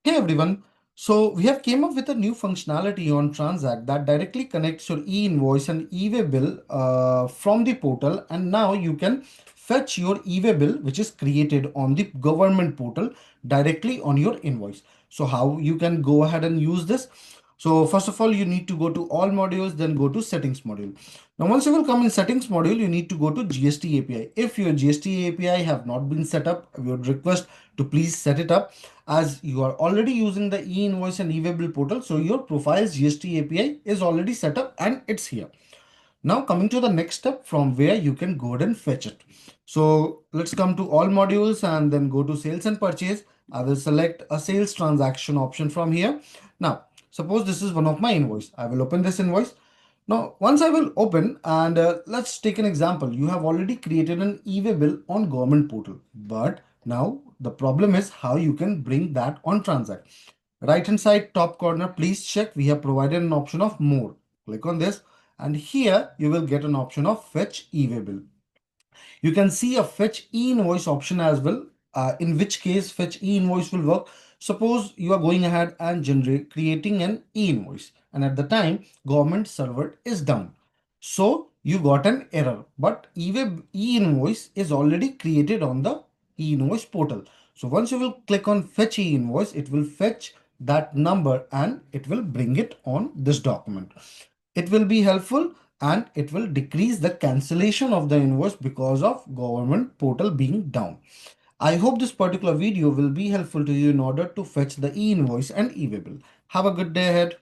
Hey everyone. So we have came up with a new functionality on TranZact that directly connects your e-invoice and e-way bill from the portal, and now you can fetch your e-way bill which is created on the government portal directly on your invoice. So how you can go ahead and use this? So first of all, you need to go to all modules, then go to settings module. Now once you will come in settings module, you need to go to GST API. If your GST API have not been set up, we would request to please set it up, as you are already using the e-invoice and e-way bill portal. So your profile's GST API is already set up and it's here. Now coming to the next step from where you can go ahead and fetch it. So let's come to all modules and then go to sales and purchase. I will select a sales transaction option from here. Now, suppose this is one of my invoice. I will open this invoice. Now, once I will open and let's take an example. You have already created an e-way bill on government portal, but now the problem is how you can bring that on TranZact. Right hand side top corner, please check. We have provided an option of more. Click on this and here you will get an option of fetch e-way bill. You can see a fetch e-invoice option as well, in which case fetch e-invoice will work. Suppose you are going ahead and creating an e-invoice and at the time government server is down. So you got an error, but e-invoice is already created on the e-invoice portal. So once you will click on fetch e-invoice, it will fetch that number and it will bring it on this document. It will be helpful and it will decrease the cancellation of the invoice because of government portal being down. I hope this particular video will be helpful to you in order to fetch the e-invoice and e-way bill. Have a good day ahead.